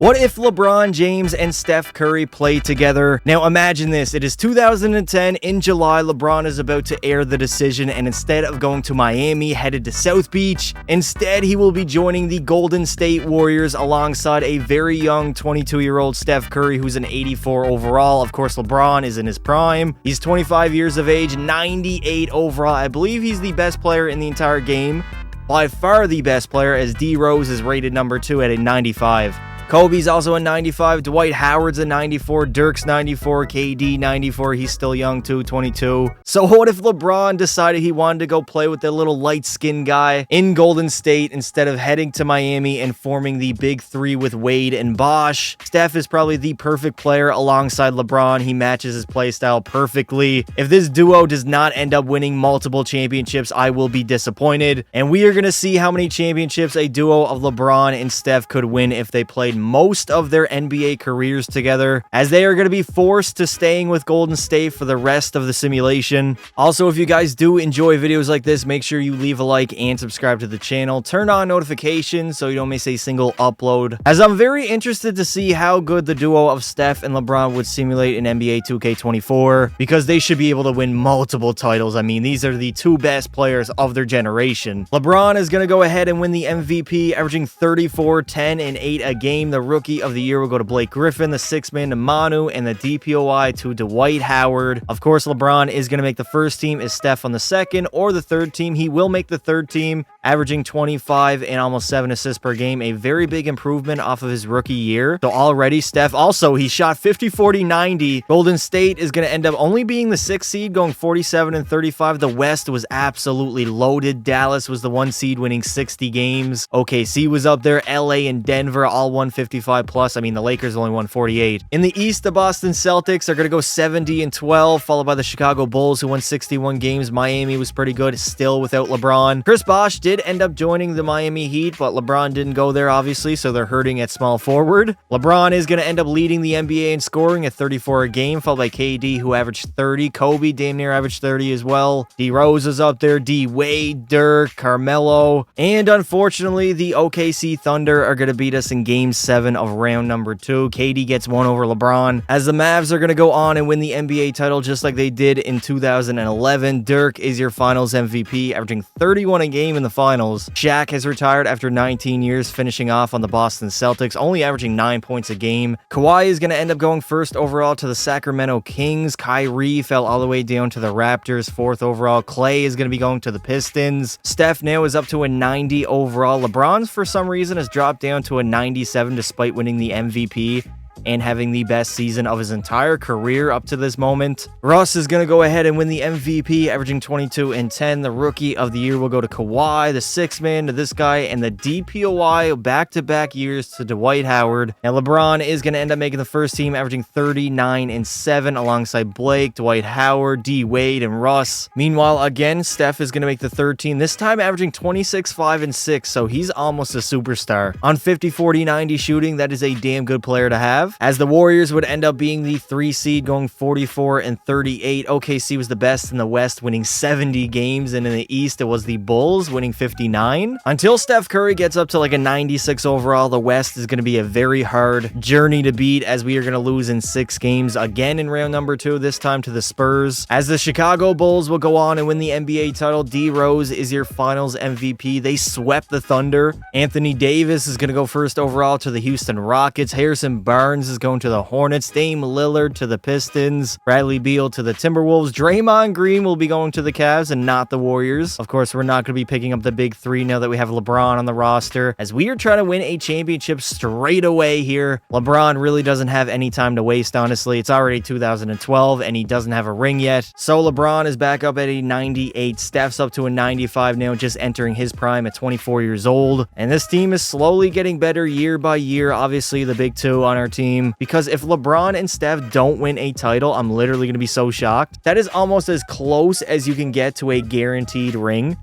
What if LeBron James and Steph Curry play together? Now imagine this, it is 2010 in July, LeBron is about to air the decision, and instead of going to Miami, headed to South Beach, instead he will be joining the Golden State Warriors alongside a very young 22-year-old Steph Curry who's an 84 overall. Of course, LeBron is in his prime. He's 25 years of age, 98 overall. I believe he's the best player in the entire game. By far the best player, as D Rose is rated number 2 at a 95. Kobe's also a 95, Dwight Howard's a 94, Dirk's 94, KD 94, he's still young too, 22. So what if LeBron decided he wanted to go play with the little light-skinned guy in Golden State instead of heading to Miami and forming the big three with Wade and Bosh? Steph is probably the perfect player alongside LeBron. He matches his playstyle perfectly. If this duo does not end up winning multiple championships, I will be disappointed. And we are going to see how many championships a duo of LeBron and Steph could win if they played most of their NBA careers together, as they are going to be forced to staying with Golden State for the rest of the simulation. Also, if you guys do enjoy videos like this, make sure you leave a like and subscribe to the channel. Turn on notifications so you don't miss a single upload, as I'm very interested to see how good the duo of Steph and LeBron would simulate in NBA 2K24, because they should be able to win multiple titles. I mean, these are the two best players of their generation. LeBron is going to go ahead and win the MVP, averaging 34, 10, and 8 a game. The Rookie of the Year will go to Blake Griffin, the sixth man to Manu, and the DPOY to Dwight Howard. Of course, LeBron is going to make the first team. Is Steph on the second or the third team? He will make the third team, averaging 25 and almost 7 assists per game, a very big improvement off of his rookie year. So already Steph, also he shot 50, 40, 90. Golden State is going to end up only being the 6th seed, going 47 and 35. The West was absolutely loaded. Dallas was the 1 seed, winning 60 games. OKC was up there. LA and Denver all won 55 plus. I mean, the Lakers only won 48. In the East, the Boston Celtics are going to go 70 and 12, followed by the Chicago Bulls, who won 61 games. Miami was pretty good, still without LeBron. Chris Bosh did end up joining the Miami Heat, but LeBron didn't go there, obviously, so they're hurting at small forward. LeBron is going to end up leading the NBA in scoring at 34 a game, followed by KD, who averaged 30. Kobe damn near averaged 30 as well. D Rose is up there. D Wade, Dirk, Carmelo, and unfortunately, the OKC Thunder are going to beat us in Game 7 of round number 2. KD gets one over LeBron, as the Mavs are going to go on and win the NBA title just like they did in 2011. Dirk is your finals MVP, averaging 31 a game in the finals. Shaq has retired after 19 years, finishing off on the Boston Celtics, only averaging 9 points a game. Kawhi is going to end up going first overall to the Sacramento Kings. Kyrie fell all the way down to the Raptors, 4th overall. Clay is going to be going to the Pistons. Steph now is up to a 90 overall. LeBron's, for some reason, has dropped down to a 97 despite winning the MVP and having the best season of his entire career up to this moment. Russ is going to go ahead and win the MVP, averaging 22 and 10. The Rookie of the Year will go to Kawhi, the sixth man to this guy, and the DPOY back-to-back years to Dwight Howard. Now, LeBron is going to end up making the first team, averaging 39 and 7 alongside Blake, Dwight Howard, D Wade, and Russ. Meanwhile, again, Steph is going to make the third team, this time averaging 26, 5, and 6, so he's almost a superstar. On 50, 40, 90 shooting, that is a damn good player to have, as the Warriors would end up being the 3 seed, going 44 and 38. OKC was the best in the West, winning 70 games, and in the East, it was the Bulls, winning 59. Until Steph Curry gets up to like a 96 overall, the West is going to be a very hard journey to beat, as we are going to lose in 6 games again in round number 2, this time to the Spurs. As the Chicago Bulls will go on and win the NBA title, D Rose is your finals MVP. They swept the Thunder. Anthony Davis is going to go first overall to the Houston Rockets. Harrison Barnes is going to the Hornets. Dame Lillard to the Pistons. Bradley Beal to the Timberwolves. Draymond Green will be going to the Cavs and not the Warriors. Of course, we're not going to be picking up the big 3 now that we have LeBron on the roster, as we are trying to win a championship straight away here. LeBron really doesn't have any time to waste, honestly. It's already 2012 and he doesn't have a ring yet. So LeBron is back up at a 98. Steph's up to a 95 now, just entering his prime at 24 years old. And this team is slowly getting better year by year. Obviously, the big 2 on our team, because if LeBron and Steph don't win a title, I'm literally going to be so shocked. That is almost as close as you can get to a guaranteed ring.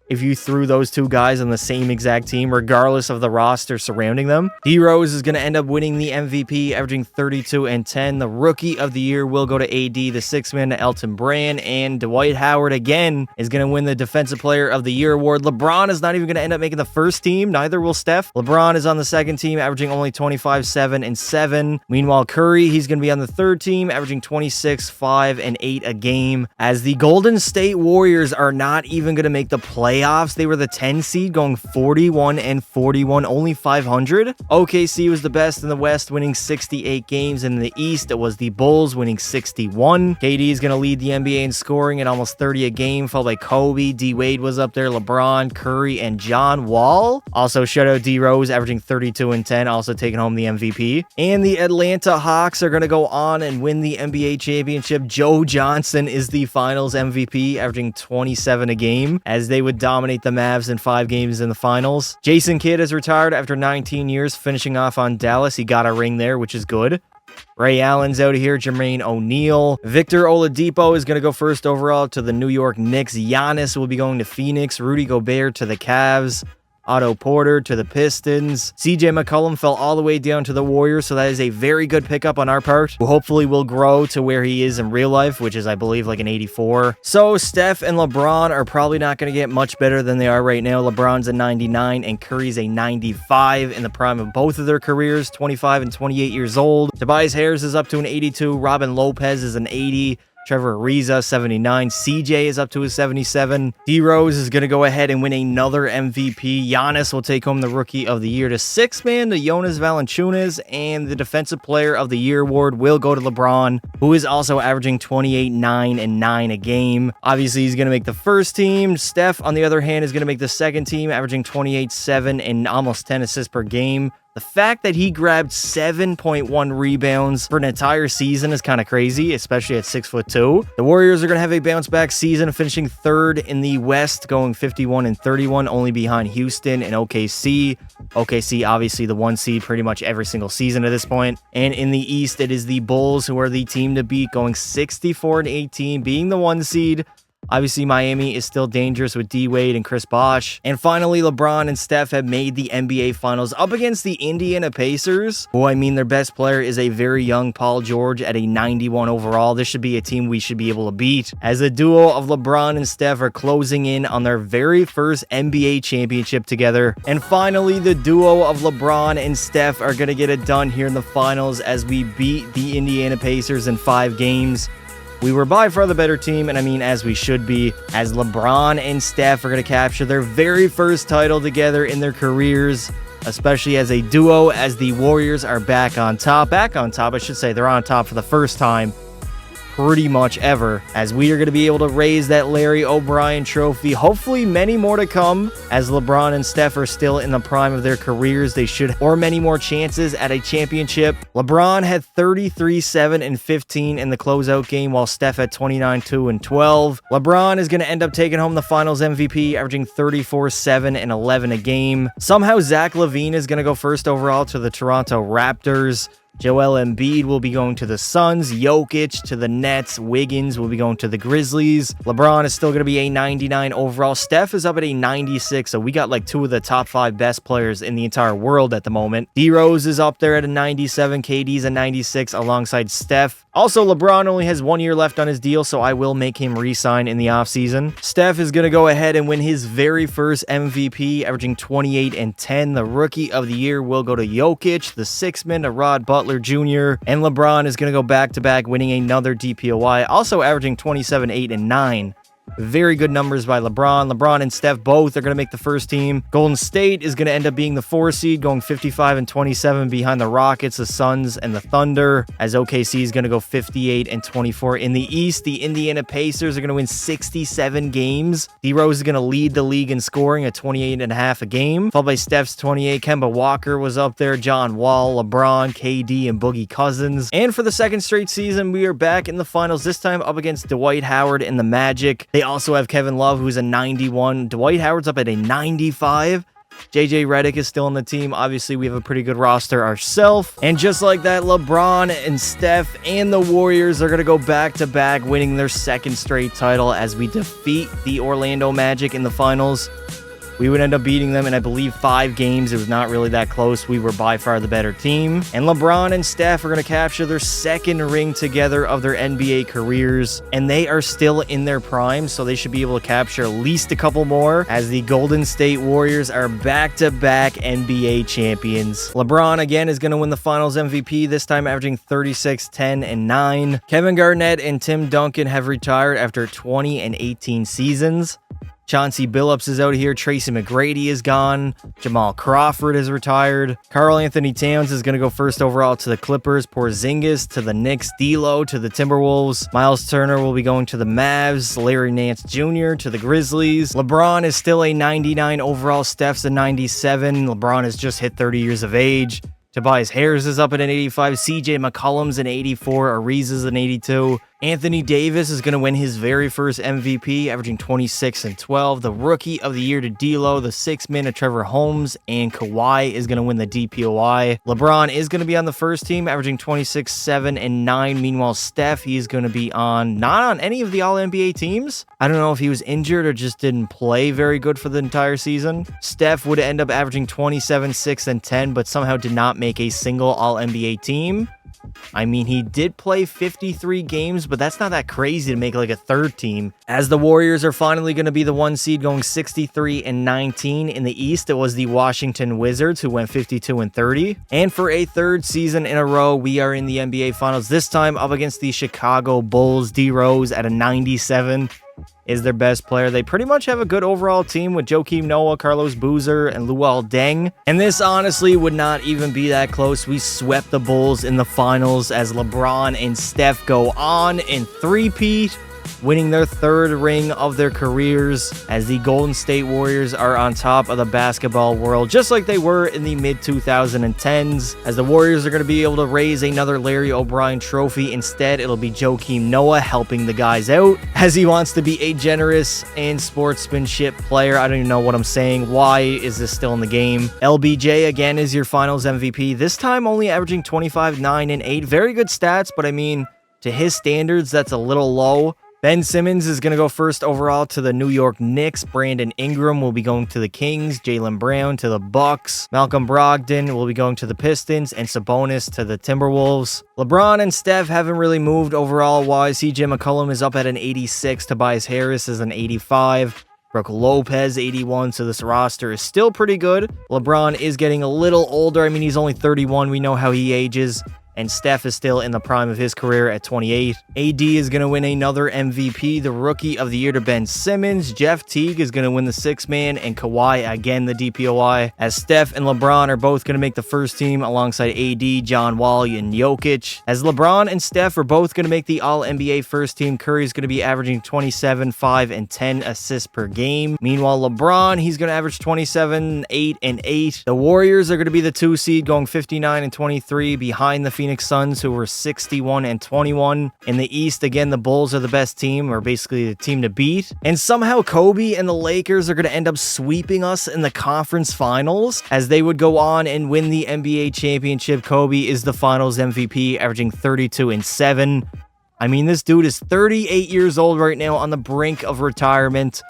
if you threw those two guys on the same exact team, regardless of the roster surrounding them. D Rose is going to end up winning the MVP, averaging 32 and 10. The Rookie of the Year will go to AD, the sixth man to Elton Brand, and Dwight Howard again is going to win the Defensive Player of the Year award. LeBron is not even going to end up making the first team, neither will Steph. LeBron is on the second team, averaging only 25, 7, and 7. Meanwhile, Curry, he's going to be on the third team, averaging 26, 5, and 8 a game. As the Golden State Warriors are not even going to make the playoffs. They were the 10 seed, going 41 and 41, only 500. OKC was the best in the West, winning 68 games. In the East, it was the Bulls, winning 61. KD is going to lead the NBA in scoring at almost 30 a game, followed by Kobe. D Wade was up there, LeBron, Curry, and John Wall. Also, shout out D Rose, averaging 32 and 10, also taking home the MVP. And the Atlanta Hawks are going to go on and win the NBA championship. Joe Johnson is the finals MVP, averaging 27 a game, as they would dominate the Mavs in 5 games in the finals. Jason Kidd has retired after 19 years, finishing off on Dallas. He got a ring there, which is good. Ray Allen's out of here. Jermaine O'Neal. Victor Oladipo is going to go first overall to the New York Knicks. Giannis will be going to Phoenix. Rudy Gobert to the Cavs. Otto Porter to the Pistons. CJ McCollum fell all the way down to the Warriors, so that is a very good pickup on our part, who hopefully will grow to where he is in real life, which is, I believe, like an 84. So Steph and LeBron are probably not going to get much better than they are right now. LeBron's a 99 and Curry's a 95 in the prime of both of their careers, 25 and 28 years old. Tobias Harris is up to an 82. Robin Lopez is an 80. Trevor Ariza, 79. CJ is up to a 77. D Rose is going to go ahead and win another MVP. Giannis will take home the Rookie of the Year to sixth man to Jonas Valanciunas, and the Defensive Player of the Year award will go to LeBron, who is also averaging 28, 9, and 9 a game. Obviously, he's going to make the first team. Steph, on the other hand, is going to make the second team, averaging 28, 7, and almost 10 assists per game. The fact that he grabbed 7.1 rebounds for an entire season is kind of crazy, especially at 6'2". The Warriors are going to have a bounce-back season, finishing third in the West, going 51 and 31, only behind Houston and OKC. OKC, obviously, the 1 seed pretty much every single season at this point. And in the East, it is the Bulls who are the team to beat, going 64 and 18, being the 1 seed. Obviously, Miami is still dangerous with D Wade and Chris Bosh. And finally, LeBron and Steph have made the NBA Finals up against the Indiana Pacers, who, I mean, their best player is a very young Paul George at a 91 overall. This should be a team we should be able to beat, as the duo of LeBron and Steph are closing in on their very first NBA championship together. And finally, the duo of LeBron and Steph are going to get it done here in the finals as we beat the Indiana Pacers in 5 games. We were by far the better team, and I mean, as we should be, as LeBron and Steph are going to capture their very first title together in their careers, especially as a duo, as the Warriors are back on top. I should say. They're on top for the first time pretty much ever, as we are going to be able to raise that Larry O'Brien trophy. Hopefully many more to come, as LeBron and Steph are still in the prime of their careers. They should or many more chances at a championship. LeBron had 33, 7, and 15 in the closeout game, while Steph had 29, 2, and 12. LeBron is going to end up taking home the finals MVP, averaging 34, 7, and 11 a game. Somehow Zach LaVine is going to go first overall to the Toronto Raptors. Joel Embiid will be going to the Suns, Jokic to the Nets, Wiggins will be going to the Grizzlies. LeBron is still going to be a 99 overall. Steph is up at a 96, so we got like 2 of the top 5 best players in the entire world at the moment. D Rose is up there at a 97, KD's a 96 alongside Steph. Also, LeBron only has 1 year left on his deal, so I will make him re-sign in the offseason. Steph is going to go ahead and win his very first MVP, averaging 28 and 10. The Rookie of the Year will go to Jokic, the 6th man to Rod Butler Jr., and LeBron is going to go back-to-back, winning another DPOY, also averaging 27, 8, and 9. Very good numbers by LeBron. LeBron and Steph both are going to make the first team. Golden State is going to end up being the 4 seed, going 55 and 27 behind the Rockets, the Suns, and the Thunder, as OKC is going to go 58 and 24. In the East, the Indiana Pacers are going to win 67 games. D Rose is going to lead the league in scoring at 28.5 a game, followed by Steph's 28. Kemba Walker was up there, John Wall, LeBron, KD, and Boogie Cousins. And for the second straight season, we are back in the finals, this time up against Dwight Howard and the Magic. They also have Kevin Love, who's a 91. Dwight Howard's up at a 95. JJ Redick is still on the team. Obviously, we have a pretty good roster ourselves. And just like that, LeBron and Steph and the Warriors are going to go back-to-back, winning their second straight title as we defeat the Orlando Magic in the finals. We would end up beating them in, I believe, 5 games. It was not really that close. We were by far the better team. And LeBron and Steph are going to capture their second ring together of their NBA careers. And they are still in their prime, so they should be able to capture at least a couple more, as the Golden State Warriors are back-to-back NBA champions. LeBron, again, is going to win the Finals MVP, this time averaging 36, 10, and 9. Kevin Garnett and Tim Duncan have retired after 20 and 18 seasons. Chauncey Billups is out here. Tracy McGrady is gone. Jamal Crawford is retired. Karl Anthony Towns is going to go first overall to the Clippers. Porzingis to the Knicks. D'Lo to the Timberwolves. Miles Turner will be going to the Mavs. Larry Nance Jr. to the Grizzlies. LeBron is still a 99 overall. Steph's a 97. LeBron has just hit 30 years of age. Tobias Harris is up at an 85. CJ McCollum's an 84. Ariza's an 82. Anthony Davis is going to win his very first MVP, averaging 26 and 12. The Rookie of the Year to D'Lo, the 6th man to Trevor Holmes, and Kawhi is going to win the DPOY. LeBron is going to be on the first team, averaging 26, 7, and 9. Meanwhile, Steph, he's going to be not on any of the All-NBA teams. I don't know if he was injured or just didn't play very good for the entire season. Steph would end up averaging 27, 6, and 10, but somehow did not make a single All-NBA team. I mean, he did play 53 games, but that's not that crazy to make like a third team. As the Warriors are finally going to be the 1 seed, going 63 and 19 in the East, it was the Washington Wizards who went 52 and 30. And for a third season in a row, we are in the NBA Finals, this time up against the Chicago Bulls. D Rose at a 97 is their best player. They pretty much have a good overall team with Joakim Noah, Carlos Boozer, and Luol Deng. And this honestly would not even be that close. We swept the Bulls in the finals as LeBron and Steph go on in three-peat, winning their third ring of their careers as the Golden State Warriors are on top of the basketball world, just like they were in the mid-2010s, as the Warriors are going to be able to raise another Larry O'Brien trophy. Instead, it'll be Joakim Noah helping the guys out, as he wants to be a generous and sportsmanship player. I don't even know what I'm saying. Why is this still in the game? LBJ, again, is your Finals MVP, this time only averaging 25, 9, and 8. Very good stats, but I mean, to his standards, that's a little low. Ben Simmons is going to go first overall to the New York Knicks. Brandon Ingram will be going to the Kings. Jaylen Brown to the Bucks. Malcolm Brogdon will be going to the Pistons. And Sabonis to the Timberwolves. LeBron and Steph haven't really moved overall-wise. CJ McCollum is up at an 86. Tobias Harris is an 85. Brook Lopez, 81, so this roster is still pretty good. LeBron is getting a little older. I mean, he's only 31. We know how he ages. And Steph is still in the prime of his career at 28. AD is going to win another MVP, the Rookie of the Year to Ben Simmons. Jeff Teague is going to win the 6th man, and Kawhi again the DPOY, as Steph and LeBron are both going to make the first team alongside AD, John Wall, and Jokic. As LeBron and Steph are both going to make the All-NBA first team, Curry is going to be averaging 27, 5, and 10 assists per game. Meanwhile, LeBron, he's going to average 27, 8, and 8. The Warriors are going to be the 2 seed, going 59 and 23 behind the Phoenix Suns, who were 61 and 21. In the East, again, the Bulls are the best team, or basically the team to beat. And somehow Kobe and the Lakers are going to end up sweeping us in the conference finals, as they would go on and win the NBA championship. Kobe is the finals MVP, averaging 32 and 7. I mean, this dude is 38 years old right now, on the brink of retirement.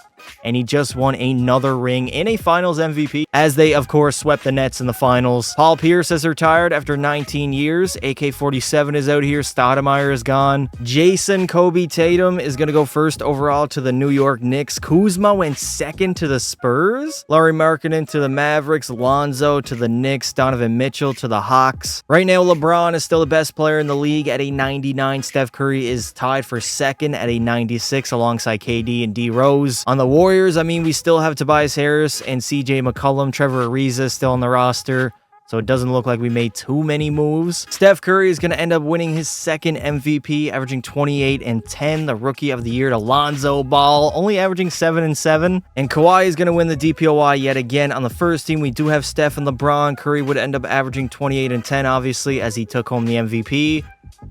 And he just won another ring and a Finals MVP, as they, of course, swept the Nets in the finals. Paul Pierce has retired after 19 years. AK-47 is out here. Stoudemire is gone. Jason Kobe Tatum is going to go first overall to the New York Knicks. Kuzma went second to the Spurs. Lauri Markkanen to the Mavericks. Lonzo to the Knicks. Donovan Mitchell to the Hawks. Right now, LeBron is still the best player in the league at a 99. Steph Curry is tied for second at a 96 alongside KD and D Rose. On the Warriors, I mean, we still have Tobias Harris and CJ McCollum. Trevor Ariza still on the roster, so it doesn't look like we made too many moves. Steph Curry is going to end up winning his second MVP, averaging 28 and 10. The Rookie of the Year to Lonzo Ball, only averaging 7 and 7. And Kawhi is going to win the DPOY yet again. On the first team, we do have Steph and LeBron. Curry would end up averaging 28 and 10, obviously, as he took home the MVP.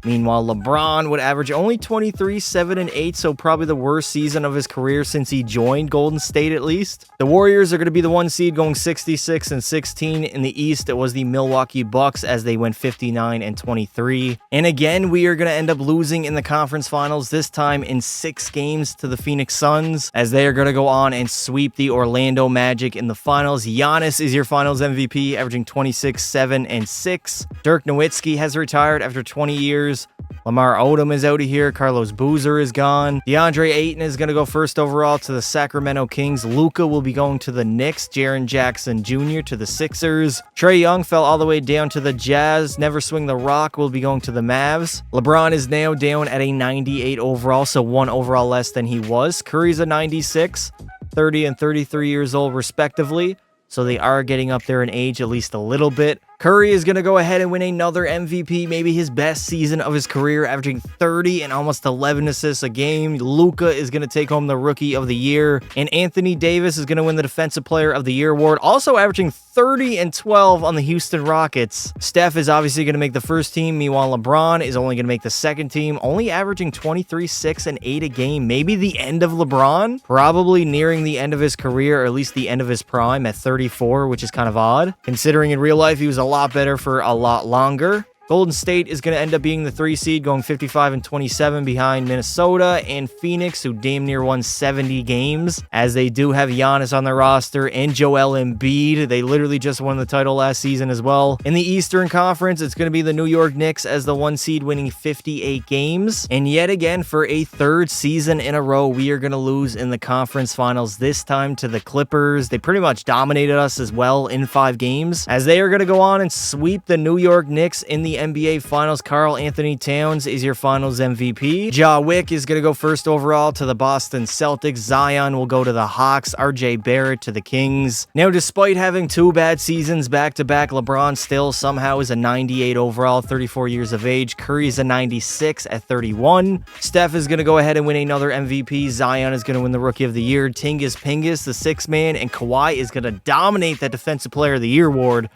Meanwhile, LeBron would average only 23, 7, and 8, so probably the worst season of his career since he joined Golden State at least. The Warriors are going to be the 1 seed going 66 and 16. In the East, it was the Milwaukee Bucks as they went 59 and 23. And again, we are going to end up losing in the conference finals, this time in 6 games to the Phoenix Suns, as they are going to go on and sweep the Orlando Magic in the finals. Giannis is your finals MVP, averaging 26, 7, and 6. Dirk Nowitzki has retired after 20 years. Lamar Odom is out of here. Carlos Boozer is gone. DeAndre Ayton is going to go first overall to the Sacramento Kings. Luka will be going to the Knicks. Jaren Jackson Jr. to the Sixers. Trae Young fell all the way down to the Jazz. Never Swing the Rock will be going to the Mavs. LeBron is now down at a 98 overall, so 1 overall less than he was. Curry's a 96, 30 and 33 years old respectively. So they are getting up there in age at least a little bit. Curry is going to go ahead and win another MVP, maybe his best season of his career, averaging 30 and almost 11 assists a game. Luka is going to take home the Rookie of the Year. And Anthony Davis is going to win the Defensive Player of the Year award, also averaging 30 and 12 on the Houston Rockets. Steph is obviously going to make the first team. Meanwhile, LeBron is only going to make the second team, only averaging 23, 6, and 8 a game. Maybe the end of LeBron, probably nearing the end of his career, or at least the end of his prime at 34, which is kind of odd, considering in real life he was a lot better for a lot longer. Golden State is going to end up being the 3 seed, going 55 and 27 behind Minnesota and Phoenix, who damn near won 70 games, as they do have Giannis on their roster and Joel Embiid. They literally just won the title last season as well. In the Eastern Conference, it's going to be the New York Knicks as the 1 seed, winning 58 games. And yet again, for a 3rd season in a row, we are going to lose in the conference finals, this time to the Clippers. They pretty much dominated us as well in 5 games, as they are going to go on and sweep the New York Knicks in the NBA Finals. Karl Anthony Towns is your Finals MVP. Ja Wick is going to go first overall to the Boston Celtics. Zion will go to the Hawks. RJ Barrett to the Kings. Now, despite having 2 bad seasons back-to-back, LeBron still somehow is a 98 overall, 34 years of age. Curry is a 96 at 31. Steph is going to go ahead and win another MVP. Zion is going to win the Rookie of the Year. Tingus Pingus, the 6th man, and Kawhi is going to dominate that Defensive Player of the Year award.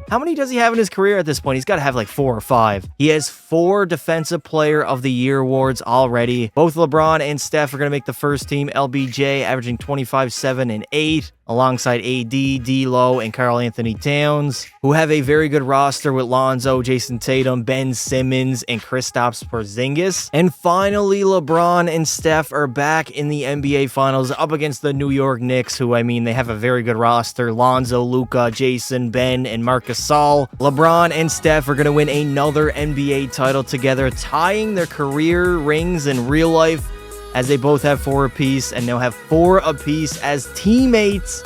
How many does he have in his career at this point? He's got to have like 4 or 5. He has 4 Defensive Player of the Year awards already. Both LeBron and Steph are going to make the first team. LBJ averaging 25, 7, and 8. Alongside AD, D'Lo, and Karl Anthony Towns, who have a very good roster with Lonzo, Jason Tatum, Ben Simmons, and Kristaps Porzingis. And finally, LeBron and Steph are back in the NBA Finals up against the New York Knicks, who, I mean, they have a very good roster. Lonzo, Luka, Jason, Ben, and Marc Gasol. LeBron and Steph are going to win another NBA title together, tying their career rings in real life, as they both have 4 apiece and now have 4 apiece as teammates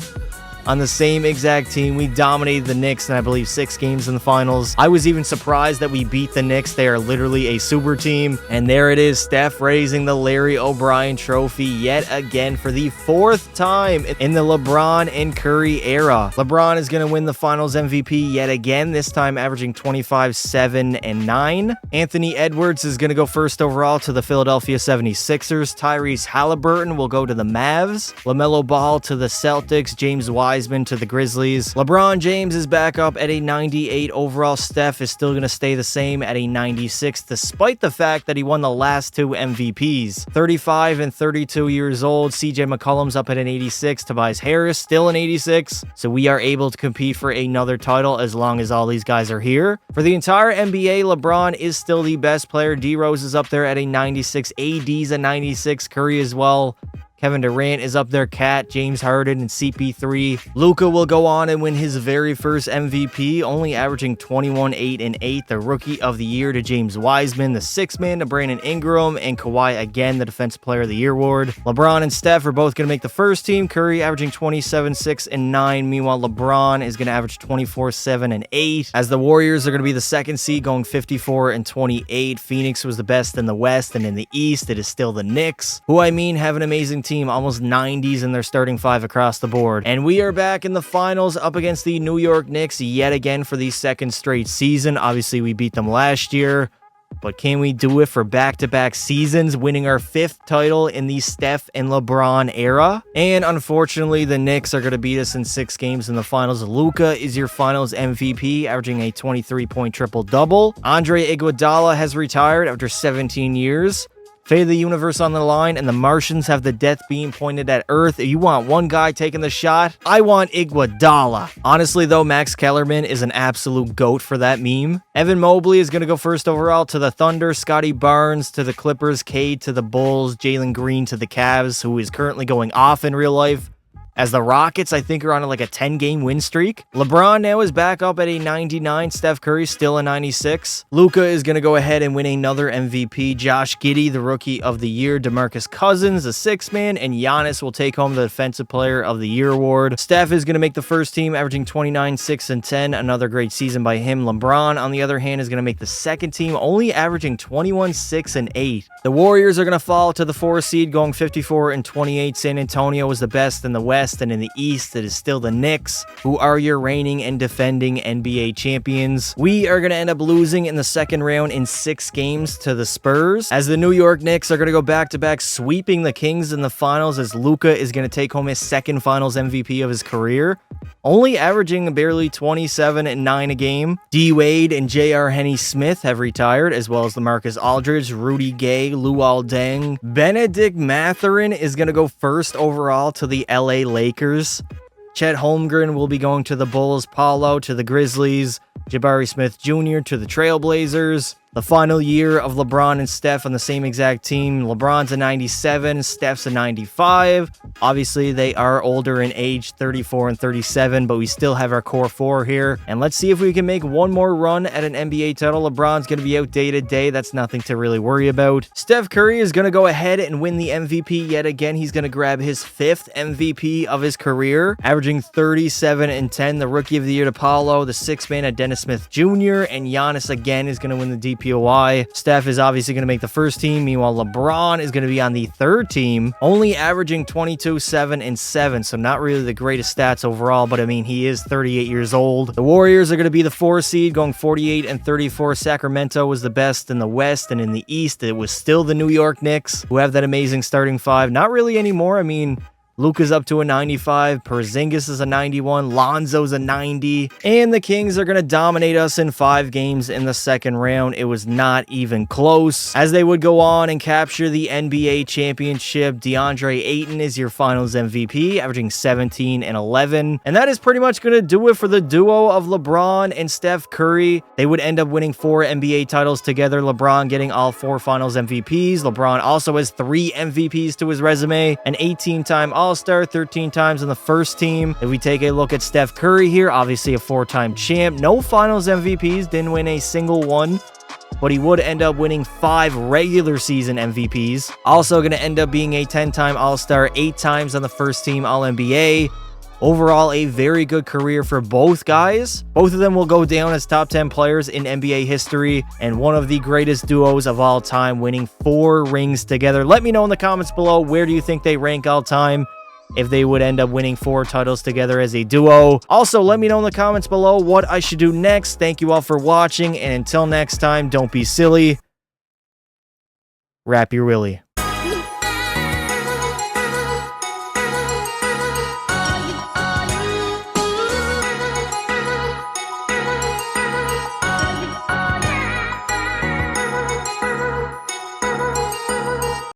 on the same exact team. We dominated the Knicks in, I believe, 6 games in the finals. I was even surprised that we beat the Knicks. They are literally a super team. And there it is, Steph raising the Larry O'Brien trophy yet again for the 4th time in the LeBron and Curry era. LeBron is going to win the finals MVP yet again, this time averaging 25, 7, and 9. Anthony Edwards is going to go first overall to the Philadelphia 76ers. Tyrese Halliburton will go to the Mavs. LaMelo Ball to the Celtics. James Wiseman to the Grizzlies. LeBron James is back up at a 98 overall. Steph is still going to stay the same at a 96, despite the fact that he won the last 2 MVPs. 35 and 32 years old. CJ McCollum's up at an 86. Tobias Harris still an 86. So we are able to compete for another title as long as all these guys are here. For the entire NBA, LeBron is still the best player. D Rose is up there at a 96. AD's a 96. Curry as well. Kevin Durant is up there, Cat, James Harden, and CP3. Luka will go on and win his very first MVP, only averaging 21, 8, and 8. The Rookie of the Year to James Wiseman, the 6th man to Brandon Ingram, and Kawhi again, the Defensive Player of the Year award. LeBron and Steph are both going to make the first team. Curry averaging 27, 6, and 9. Meanwhile, LeBron is going to average 24, 7, and 8. As the Warriors are going to be the 2nd seed, going 54 and 28. Phoenix was the best in the West, and in the East, it is still the Knicks, who, I mean, have an amazing team, almost 90s in their starting 5 across the board. And we are back in the finals up against the New York Knicks yet again for the 2nd straight season. Obviously, we beat them last year, but can we do it for back-to-back seasons, winning our 5th title in the Steph and LeBron era? And unfortunately, the Knicks are going to beat us in 6 games in the finals. Luka is your finals MVP, averaging a 23-point triple-double. Andre Iguodala has retired after 17 years. Fate of the universe on the line, and the Martians have the death beam pointed at Earth. If you want one guy taking the shot, I want Iguodala. Honestly, though, Max Kellerman is an absolute GOAT for that meme. Evan Mobley is going to go first overall to the Thunder, Scotty Barnes to the Clippers, Cade to the Bulls, Jalen Green to the Cavs, who is currently going off in real life. As the Rockets, I think, are on like a 10-game win streak. LeBron now is back up at a 99. Steph Curry still a 96. Luka is going to go ahead and win another MVP. Josh Giddey, the Rookie of the Year. DeMarcus Cousins, the 6th man. And Giannis will take home the Defensive Player of the Year award. Steph is going to make the first team, averaging 29, 6, and 10. Another great season by him. LeBron, on the other hand, is going to make the second team, only averaging 21, 6, and 8. The Warriors are going to fall to the 4th seed, going 54 and 28. San Antonio is the best in the West. And in the East, it is still the Knicks, who are your reigning and defending NBA champions. We are going to end up losing in the second round in 6 games to the Spurs, as the New York Knicks are going to go back-to-back, sweeping the Kings in the finals, as Luka is going to take home his 2nd finals MVP of his career, only averaging barely 27 and 9 a game. D. Wade and J.R. Henney-Smith have retired, as well as LaMarcus Aldridge, Rudy Gay, Luol Deng. Benedict Mathurin is going to go first overall to the LA Lakers. Chet Holmgren will be going to the Bulls, Paulo to the Grizzlies, Jabari Smith Jr. to the Trailblazers. The final year of LeBron and Steph on the same exact team. LeBron's a 97, Steph's a 95. Obviously, they are older in age, 34 and 37, but we still have our core 4 here. And let's see if we can make one more run at an NBA title. LeBron's going to be out day to day. That's nothing to really worry about. Steph Curry is going to go ahead and win the MVP yet again. He's going to grab his 5th MVP of his career, averaging 37 and 10. The Rookie of the Year to Paulo, the 6th man at Dennis Smith Jr., and Giannis again is going to win the DPOY. Steph is obviously going to make the first team. Meanwhile, LeBron is going to be on the 3rd team, only averaging 22, 7, and 7. So not really the greatest stats overall, but I mean, he is 38 years old. The Warriors are going to be the 4th seed, going 48 and 34. Sacramento was the best in the West, and in the East, it was still the New York Knicks, who have that amazing starting 5. Not really anymore. I mean, Luka's up to a 95, Porzingis is a 91, Lonzo's a 90, and the Kings are going to dominate us in 5 games in the second round. It was not even close, as they would go on and capture the NBA championship. DeAndre Ayton is your finals MVP, averaging 17 and 11, and that is pretty much going to do it for the duo of LeBron and Steph Curry. They would end up winning 4 NBA titles together, LeBron getting all 4 finals MVPs. LeBron also has 3 MVPs to his resume, an 18-time All-Star, 13 times on the first team. If we take a look at Steph Curry here, obviously a 4-time champ, no finals MVPs, didn't win a single one, but he would end up winning 5 regular season MVPs. Also going to end up being a 10-time All-Star, 8 times on the first team All-NBA. Overall, a very good career for both guys. Both of them will go down as top 10 players in NBA history and one of the greatest duos of all time, winning 4 rings together. Let me know in the comments below, where do you think they rank all time, if they would end up winning 4 titles together as a duo. Also, let me know in the comments below what I should do next. Thank you all for watching, and until next time, don't be silly. Wrap your willy.